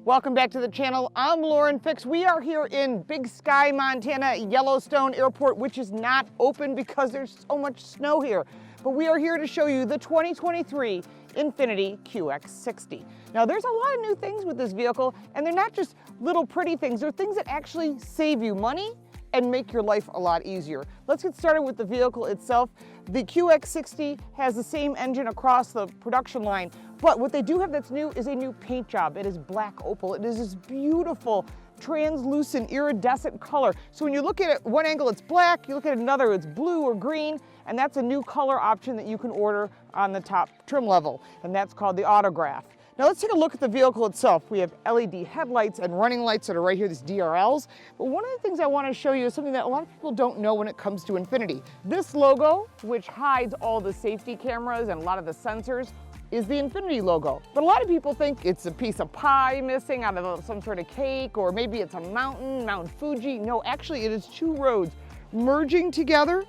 Welcome back to the channel. I'm Lauren Fix. We are here in Big Sky, Montana, Yellowstone Airport, which is not open because there's so much snow here. But we are here to show you the 2023 Infiniti QX60. Now there's a lot of new things with this vehicle, and they're not just little pretty things. They're things that actually save you money and make your life a lot easier. Let's get started with the vehicle itself. The QX60 has the same engine across the production line, but what they do have that's new is a new paint job. It is black opal. It is this beautiful, translucent, iridescent color. So when you look at it, one angle it's black, you look at another, it's blue or green, and that's a new color option that you can order on the top trim level, and that's called the Autograph. Now let's take a look at the vehicle itself. We have LED headlights and running lights that are right here, these DRLs. But one of the things I want to show you is something that a lot of people don't know when it comes to Infiniti. This logo, which hides all the safety cameras and a lot of the sensors, is the Infiniti logo. But a lot of people think it's a piece of pie missing out of some sort of cake, or maybe it's a mountain, Mount Fuji. No, actually it is two roads merging together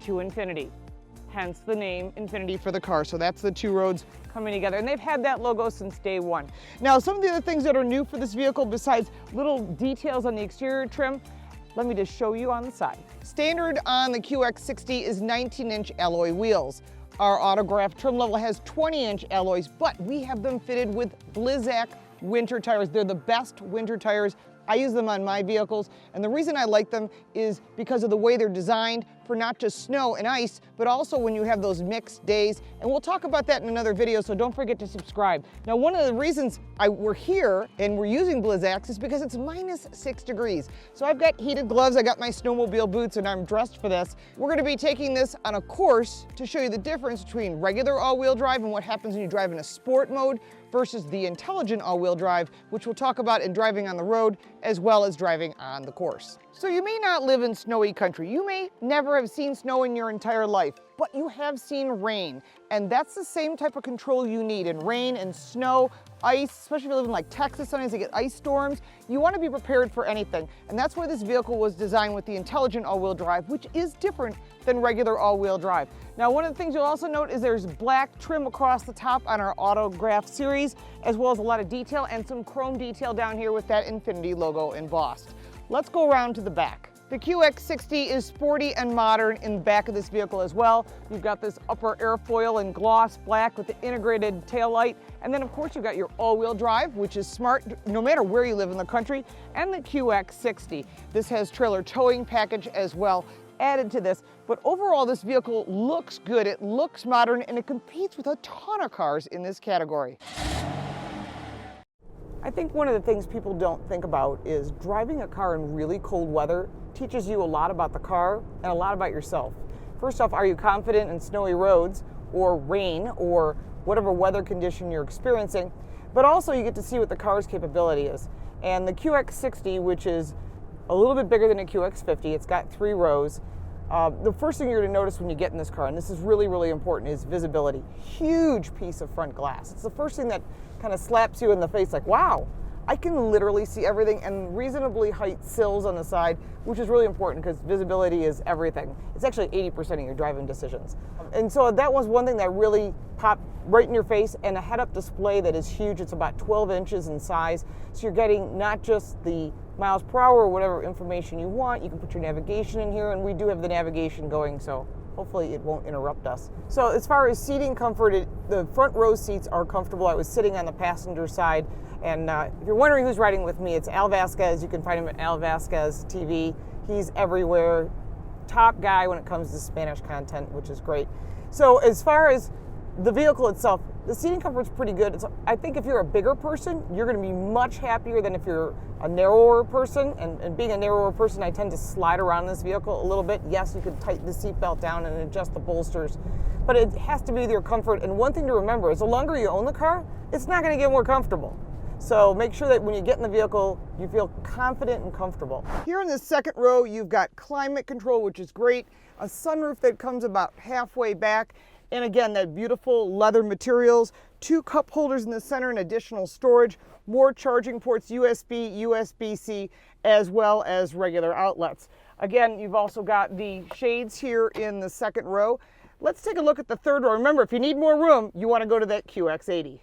to Infiniti. Hence the name Infiniti for the car. So that's the two roads coming together, and they've had that logo since day one. Now, some of the other things that are new for this vehicle, besides little details on the exterior trim, let me just show you on the side. Standard on the QX60 is 19-inch alloy wheels. Our Autograph trim level has 20-inch alloys, but we have them fitted with Blizzak winter tires. They're the best winter tires. I use them on my vehicles, and the reason I like them is because of the way they're designed for not just snow and ice, but also when you have those mixed days. And we'll talk about that in another video, so don't forget to subscribe. Now, one of the reasons we're here and we're using Blizzak is because it's -6 degrees. So I've got heated gloves, I got my snowmobile boots, and I'm dressed for this. We're gonna be taking this on a course to show you the difference between regular all-wheel drive and what happens when you drive in a sport mode versus the intelligent all-wheel drive, which we'll talk about in driving on the road as well as driving on the course. So you may not live in snowy country. You may never have seen snow in your entire life, but you have seen rain. And that's the same type of control you need in rain and snow, ice, especially if you live in like Texas, sometimes you get ice storms. You want to be prepared for anything. And that's why this vehicle was designed with the intelligent all-wheel drive, which is different than regular all-wheel drive. Now, one of the things you'll also note is there's black trim across the top on our Autograph series, as well as a lot of detail and some chrome detail down here with that Infiniti logo embossed. Let's go around to the back. The QX60 is sporty and modern in the back of this vehicle as well. You've got this upper airfoil in gloss black with the integrated taillight. And then of course you've got your all-wheel drive, which is smart no matter where you live in the country, and the QX60. This has trailer towing package as well added to this. But overall, this vehicle looks good, it looks modern, and it competes with a ton of cars in this category. I think one of the things people don't think about is driving a car in really cold weather teaches you a lot about the car and a lot about yourself. First off, are you confident in snowy roads or rain or whatever weather condition you're experiencing? But also you get to see what the car's capability is. And the QX60, which is a little bit bigger than a QX50, it's got 3 rows. The first thing you're going to notice when you get in this car, and this is really, really important, is visibility. Huge piece of front glass. It's the first thing that kind of slaps you in the face like, wow, I can literally see everything, and reasonably height sills on the side, which is really important because visibility is everything. It's actually 80% of your driving decisions. And so that was one thing that really popped right in your face, and a head-up display that is huge. It's about 12 inches in size. So you're getting not just the miles per hour or whatever information you want. You can put your navigation in here, and we do have the navigation going, so hopefully it won't interrupt us. So as far as seating comfort, the front row seats are comfortable. I was sitting on the passenger side, and if you're wondering who's riding with me, it's Al Vasquez. You can find him at Al Vasquez TV. He's everywhere. Top guy when it comes to Spanish content, which is great. So as far as the vehicle itself, the seating comfort's pretty good. I think if you're a bigger person, you're going to be much happier than if you're a narrower person. And being a narrower person, I tend to slide around this vehicle a little bit. Yes, you could tighten the seatbelt down and adjust the bolsters, but it has to be with your comfort. And one thing to remember is the longer you own the car, it's not going to get more comfortable. So make sure that when you get in the vehicle, you feel confident and comfortable. Here in the second row, you've got climate control, which is great, a sunroof that comes about halfway back, and again, that beautiful leather materials, 2 cup holders in the center and additional storage, more charging ports, USB, USB-C, as well as regular outlets. Again, you've also got the shades here in the second row. Let's take a look at the third row. Remember, if you need more room, you want to go to that QX80.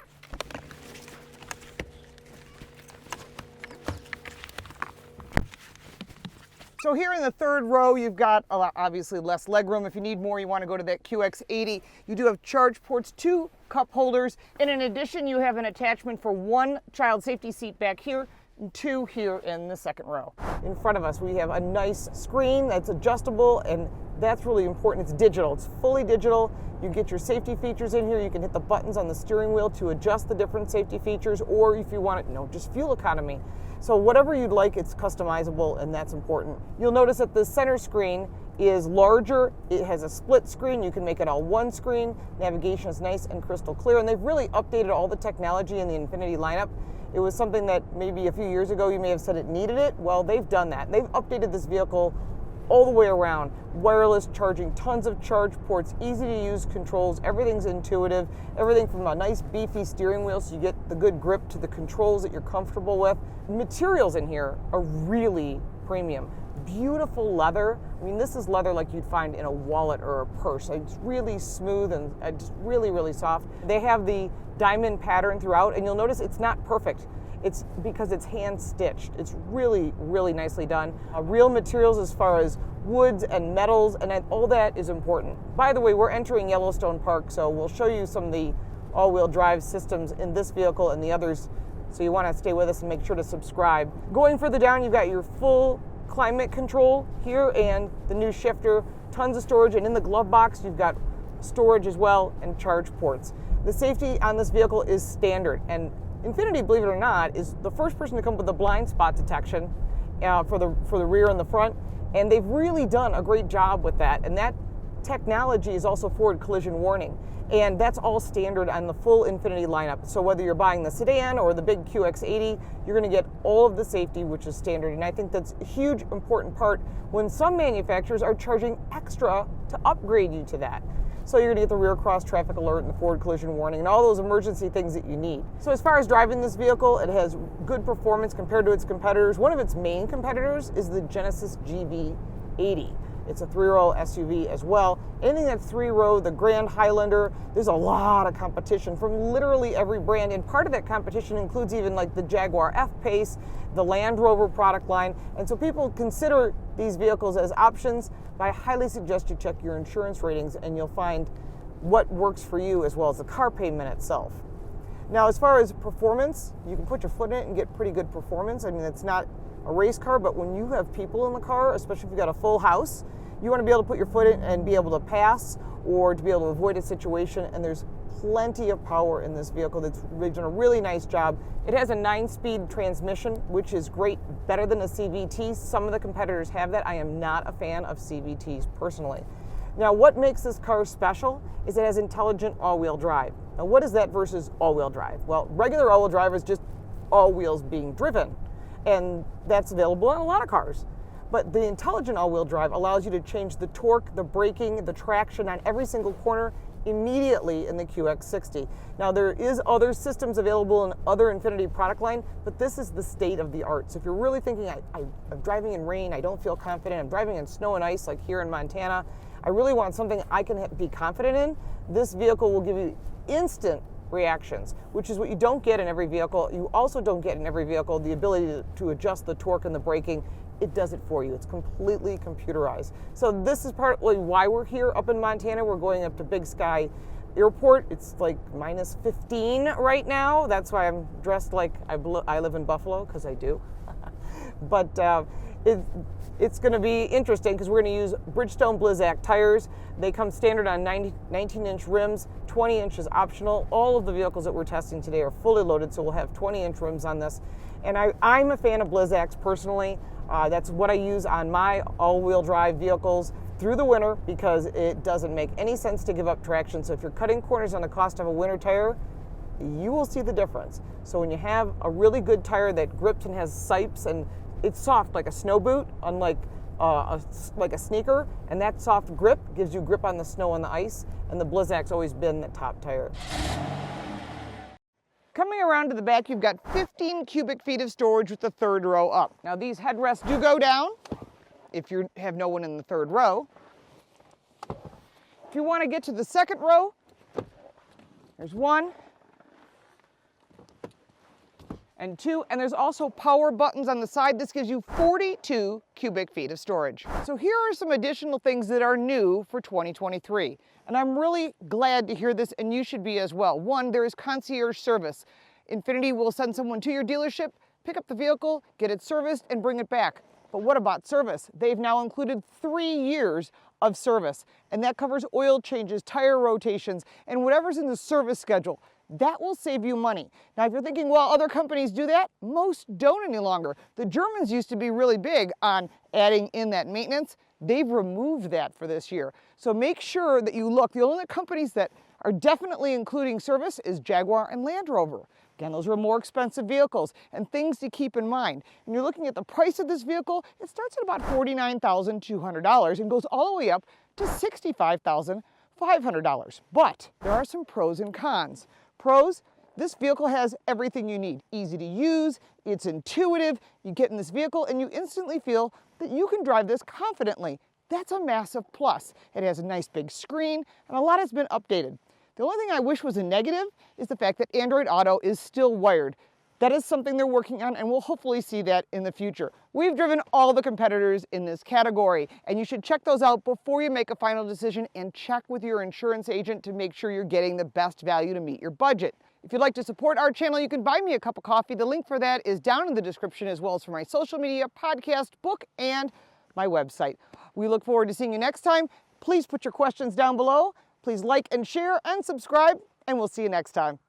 So here in the third row, you've got obviously less legroom. If you need more, you want to go to that QX80. You do have charge ports, 2 cup holders, and in addition, you have an attachment for 1 child safety seat back here and 2 here in the second row. In front of us, we have a nice screen that's adjustable, and that's really important. It's digital. It's fully digital. You get your safety features in here. You can hit the buttons on the steering wheel to adjust the different safety features, or if you want it, just fuel economy. So whatever you'd like, it's customizable, and that's important. You'll notice that the center screen is larger. It has a split screen. You can make it all one screen. Navigation is nice and crystal clear, and they've really updated all the technology in the Infiniti lineup. It was something that maybe a few years ago you may have said it needed it. Well, they've done that. They've updated this vehicle all the way around. Wireless charging, tons of charge ports, easy to use controls, everything's intuitive, everything from a nice beefy steering wheel so you get the good grip to the controls that you're comfortable with. Materials in here are really premium. Beautiful leather. I mean, this is leather like you'd find in a wallet or a purse. It's really smooth and just really, really soft. They have the diamond pattern throughout, and you'll notice it's not perfect. It's because it's hand stitched. It's really, really nicely done. Real materials as far as woods and metals, and all that is important. By the way, we're entering Yellowstone Park, so we'll show you some of the all-wheel drive systems in this vehicle and the others, so you want to stay with us and make sure to subscribe. Going further down, you've got your full climate control here and the new shifter, tons of storage, and in the glove box, you've got storage as well and charge ports. The safety on this vehicle is standard, and Infiniti, believe it or not, is the first person to come up with the blind spot detection for the rear and the front, and they've really done a great job with that. And that technology is also forward collision warning, and that's all standard on the full Infiniti lineup. So whether you're buying the sedan or the big QX80, you're going to get all of the safety, which is standard. And I think that's a huge, important part when some manufacturers are charging extra to upgrade you to that. So you're going to get the rear cross traffic alert and the forward collision warning and all those emergency things that you need. So as far as driving this vehicle, it has good performance compared to its competitors. One of its main competitors is the Genesis GV80. It's a 3-row SUV as well. Anything that's 3-row, the Grand Highlander, there's a lot of competition from literally every brand. And part of that competition includes even like the Jaguar F-Pace, the Land Rover product line. And so people consider these vehicles as options, but I highly suggest you check your insurance ratings and you'll find what works for you as well as the car payment itself. Now, as far as performance, you can put your foot in it and get pretty good performance. I mean, it's not a race car, but when you have people in the car, especially if you've got a full house, you want to be able to put your foot in and be able to pass or to be able to avoid a situation, and there's plenty of power in this vehicle. They've done a really nice job. It has a 9-speed transmission, which is great, better than a CVT. Some of the competitors have that. I am not a fan of CVTs personally. Now, what makes this car special is it has intelligent all-wheel drive. Now, what is that versus all-wheel drive? Well, regular all-wheel drive is just all wheels being driven, and that's available on a lot of cars. But the intelligent all-wheel drive allows you to change the torque, the braking, the traction on every single corner immediately in the QX60. Now, there is other systems available in other Infiniti product line, but this is the state of the art. So if you're really thinking, I'm driving in rain, I don't feel confident, I'm driving in snow and ice like here in Montana, I really want something I can be confident in, this vehicle will give you instant reactions, which is what you don't get in every vehicle. You also don't get in every vehicle the ability to adjust the torque and the braking. It does it for you. It's completely computerized. So this is partly why we're here up in Montana. We're going up to Big Sky Airport. It's like minus 15 right now. That's why I'm dressed like I live in Buffalo, because I do. But it's going to be interesting because we're going to use Bridgestone Blizzak tires. They come standard on 19-inch rims, 20 inches optional. All of the vehicles that we're testing today are fully loaded, so we'll have 20-inch rims on this. And I'm a fan of Blizzaks personally. That's what I use on my all-wheel drive vehicles through the winter because it doesn't make any sense to give up traction. So if you're cutting corners on the cost of a winter tire, you will see the difference. So when you have a really good tire that grips and has sipes and it's soft like a snow boot, unlike like a sneaker, and that soft grip gives you grip on the snow and the ice, and the Blizzak's always been the top tire. Coming around to the back, you've got 15 cubic feet of storage with the third row up. Now these headrests do go down if you have no one in the third row. If you want to get to the second row, there's 1 and 2, and there's also power buttons on the side. This gives you 42 cubic feet of storage. So here are some additional things that are new for 2023, and I'm really glad to hear this, and you should be as well. 1, there is concierge service. Infiniti will send someone to your dealership, pick up the vehicle, get it serviced, and bring it back. But what about service? They've now included 3 years of service, and that covers oil changes, tire rotations, and whatever's in the service schedule. That will save you money. Now, if you're thinking, well, other companies do that, most don't any longer. The Germans used to be really big on adding in that maintenance. They've removed that for this year. So make sure that you look. The only companies that are definitely including service is Jaguar and Land Rover. Again, those are more expensive vehicles, and things to keep in mind. And you're looking at the price of this vehicle, it starts at about $49,200 and goes all the way up to $65,500. But there are some pros and cons. Pros, this vehicle has everything you need. Easy to use, it's intuitive, you get in this vehicle and you instantly feel that you can drive this confidently. That's a massive plus. It has a nice big screen and a lot has been updated. The only thing I wish was a negative is the fact that Android Auto is still wired. That is something they're working on, and we'll hopefully see that in the future. We've driven all the competitors in this category, and you should check those out before you make a final decision, and check with your insurance agent to make sure you're getting the best value to meet your budget. If you'd like to support our channel, you can buy me a cup of coffee. The link for that is down in the description, as well as for my social media, podcast, book, and my website. We look forward to seeing you next time. Please put your questions down below. Please like and share and subscribe, and we'll see you next time.